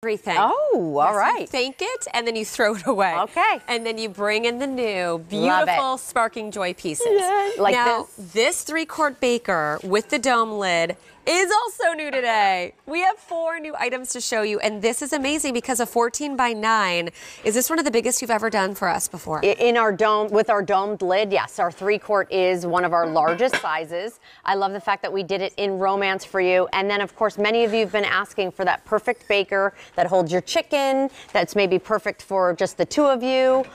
everything. Oh, all right. You think it, and then you throw it away. Okay. And then you bring in the new beautiful Sparking Joy pieces. Yeah, like now, this 3-quart baker with the dome lid is also new today. We have 4 new items to show you, and this is amazing because a 14 by 9, is this one of the biggest you've ever done for us before? In our dome, with our domed lid, yes, our 3-quart is one of our largest sizes. I love the fact that we did it in romance for you. And then, of course, many of you have been asking for that perfect baker that holds your chicken, that's maybe perfect for just the 2 of you,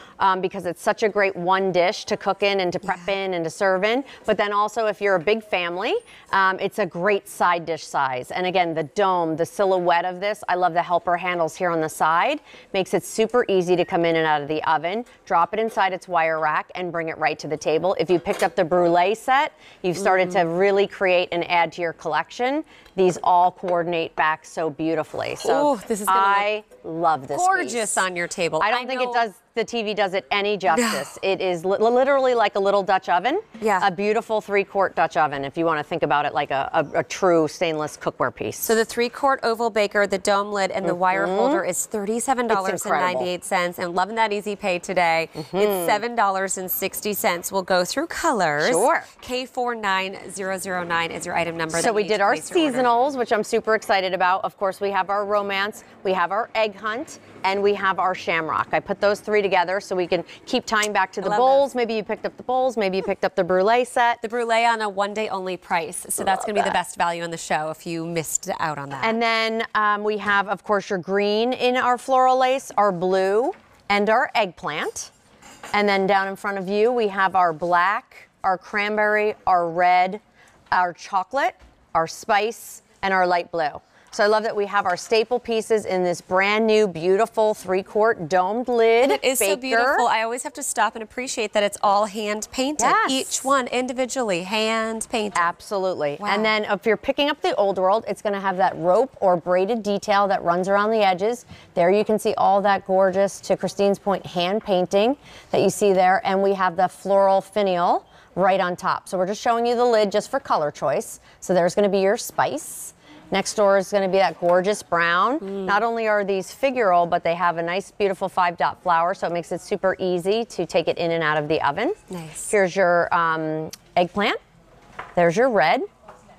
because it's such a great one dish to cook in and to prep in and to serve in. But then also, if you're a big family, it's a great side dish size. And again, the dome, the silhouette of this, I love the helper handles here on the side. Makes it super easy to come in and out of the oven. Drop it inside its wire rack and bring it right to the table. If you picked up the brulee set, you've started to really create and add to your collection. These all coordinate back so beautifully. So this is I love this gorgeous piece. on your table. I don't think it does. The TV does it any justice. No. It is literally like a little Dutch oven. Yeah. A beautiful 3-quart Dutch oven, if you want to think about it like a true stainless cookware piece. So the 3-quart oval baker, the dome lid, and the wire holder is $37.98. And loving that easy pay today. It's $7.60. We'll go through colors. Sure. K49009 is your item number. So we did our seasonals, which I'm super excited about. Of course, we have our romance, we have our egg hunt, and we have our shamrock. I put those 3 together so we can keep tying back to the bowls. Maybe you picked up the bowls, maybe you picked up the brulee set. The brulee on a 1-day only price. So that's going to be the best value on the show if you missed out on that. And then we have, of course, your green in our floral lace, our blue, and our eggplant. And then down in front of you, we have our black, our cranberry, our red, our chocolate, our spice, and our light blue. So I love that we have our staple pieces in this brand new, beautiful 3-quart domed lid. It is so beautiful. I always have to stop and appreciate that it's all hand painted. Yes. Each one individually hand painted. Absolutely. Wow. And then if you're picking up the old world, it's going to have that rope or braided detail that runs around the edges. There you can see all that gorgeous, to Christine's point, hand painting that you see there. And we have the floral finial right on top. So we're just showing you the lid just for color choice. So there's going to be your spice. Next door is going to be that gorgeous brown. Not only are these figural, but they have a nice, beautiful 5-dot flower, so it makes it super easy to take it in and out of the oven. Nice. Here's your eggplant. There's your red.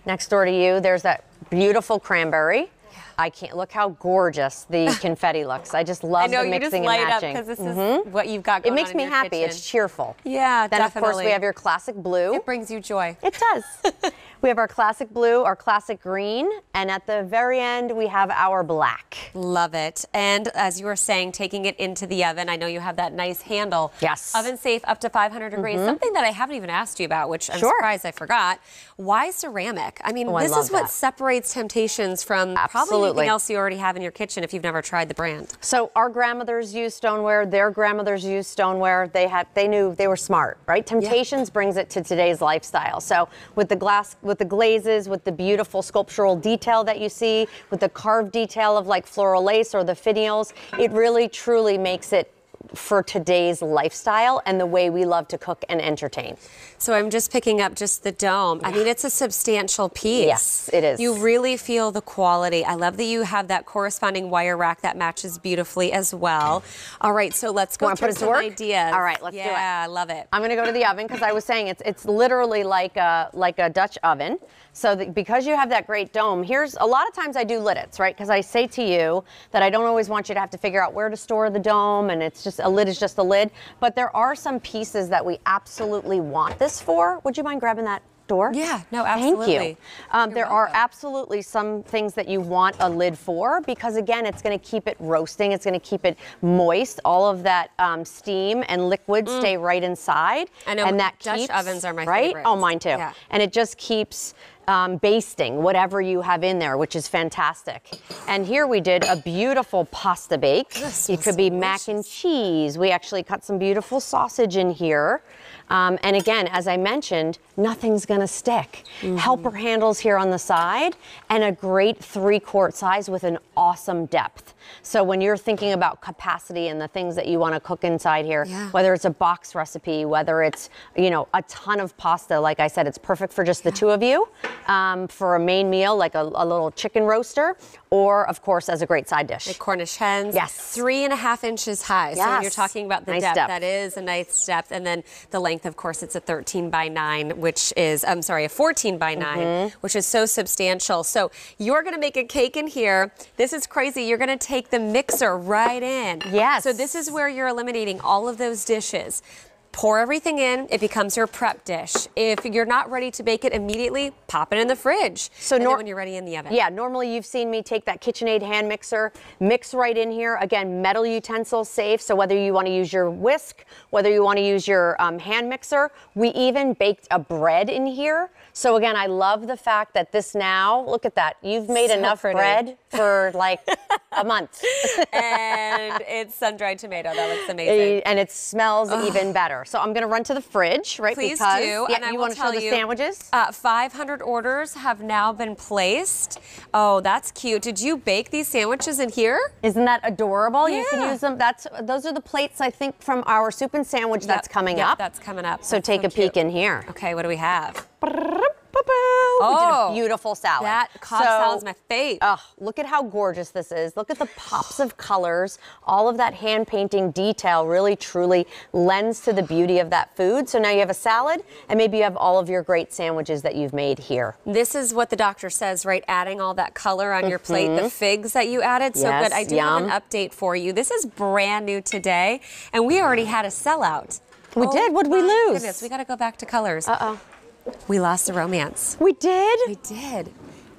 Next door to you, there's that beautiful cranberry. I can't, look how gorgeous the confetti looks. I just love the mixing and matching. Because this is what you've got going on. It makes me happy. Kitchen. It's cheerful. Yeah, then definitely. Of course we have your classic blue. It brings you joy. It does. We have our classic blue, our classic green, and at the very end we have our black. Love it. And as you were saying, taking it into the oven, I know you have that nice handle. Yes. Oven safe up to 500 degrees. Something that I haven't even asked you about, which I'm surprised I forgot. Why ceramic? I mean, this is what separates Temp-tations from probably anything else you already have in your kitchen if you've never tried the brand. So our grandmothers used stoneware, their grandmothers used stoneware. They knew they were smart, right? Temp-tations brings it to today's lifestyle. So with the glass, with the glazes, with the beautiful sculptural detail that you see, with the carved detail of like floral lace or the finials, it really truly makes it for today's lifestyle and the way we love to cook and entertain. So I'm just picking up just the dome. I mean, it's a substantial piece. Yes, it is. You really feel the quality. I love that you have that corresponding wire rack that matches beautifully as well. All right, so let's go through some ideas. All right, let's do it. Yeah, I love it. I'm going to go to the oven because I was saying it's literally like a Dutch oven. So because you have that great dome, here's a lot of times I do liddits, right? Because I say to you that I don't always want you to have to figure out where to store the dome, and it's just a lid is just a lid. But there are some pieces that we absolutely want this for. Would you mind grabbing that door? Yeah, no, absolutely. Thank you. There are absolutely some things that you want a lid for because, again, it's going to keep it roasting. It's going to keep it moist. All of that steam and liquid stay right inside. I know, and that Dutch ovens are my favorite. favorite. Oh, mine too. Yeah. And it just keeps basting whatever you have in there, which is fantastic. And here we did a beautiful pasta bake. It could be mac and cheese. We actually cut some beautiful sausage in here. And again, as I mentioned, nothing's gonna stick. Helper handles here on the side and a great 3-quart size with an awesome depth. So when you're thinking about capacity and the things that you wanna cook inside here, whether it's a box recipe, whether it's, you know, a ton of pasta, like I said, it's perfect for just the 2 of you. for a main meal, like a little chicken roaster, or of course as a great side dish. Like Cornish hens. Yes. 3.5 inches high. So when you're Yes. talking about the Nice depth, depth. that is a nice depth. And then the length, of course, it's a 13 by 9, which is, I'm sorry, a 14 by 9, which is so substantial. So you're going to make a cake in here. This is crazy. You're going to take the mixer right in. Yes. So this is where you're eliminating all of those dishes. Pour everything in, it becomes your prep dish. If you're not ready to bake it immediately, pop it in the fridge. So and then when you're ready in the oven. Yeah, normally you've seen me take that KitchenAid hand mixer, mix right in here. Again, metal utensil safe, so whether you want to use your whisk, whether you want to use your hand mixer, we even baked a bread in here. So again, I love the fact that this now, look at that, you've made So enough pretty. bread for like a month. And it's sun-dried tomato. That looks amazing. And it smells even better. So I'm going to run to the fridge, right? Please because, do. Yeah, And I you will want to show tell the you, sandwiches? 500 orders have now been placed. Oh, that's cute. Did you bake these sandwiches in here? Isn't that adorable? You Yeah. can use them. Those are the plates, I think, from our soup and sandwich that's coming Yep, up. That's coming up. So That's take a cute. peek in here. Okay, what do we have? We did Oh, a beautiful salad. That Cobb salad's my fave. Oh, look at how gorgeous this is. Look at the pops of colors. All of that hand painting detail really truly lends to the beauty of that food. So now you have a salad and maybe you have all of your great sandwiches that you've made here. This is what the doctor says, right? Adding all that color on your plate, the figs that you added. So Yes, good. I do yum. have an update for you. This is brand new today, and we already had a sellout. We did? What'd we my lose? Goodness, we got to go back to colors. Uh-oh. We lost the romance. We did? We did.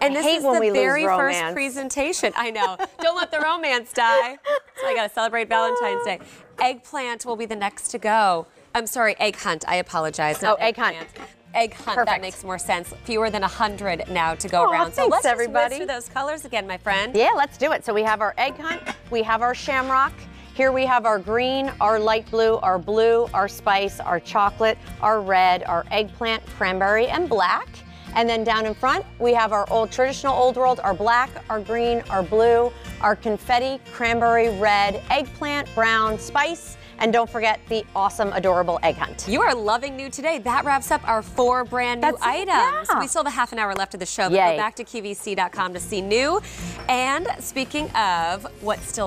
And this hate is when the we lose very first romance. presentation. I know. Don't let the romance die. So I got to celebrate Valentine's Day. Eggplant will be the next to go. I'm sorry, egg hunt. I apologize. Not Egg hunt. eggplant. Egg hunt. Perfect. That makes more sense. Fewer than 100 now to go Aw, around. So thanks, let's everybody. just whiz through those colors again, my friend. Yeah, let's do it. So we have our egg hunt, we have our shamrock, here we have our green, our light blue, our spice, our chocolate, our red, our eggplant, cranberry, and black. And then down in front, we have our old traditional old world, our black, our green, our blue, our confetti, cranberry, red, eggplant, brown, spice, and don't forget the awesome, adorable egg hunt. You are loving new today. That wraps up our 4 brand new That's it, items. yeah. We still have a half an hour left of the show, but Yay. go back to QVC.com to see new. And speaking of what's still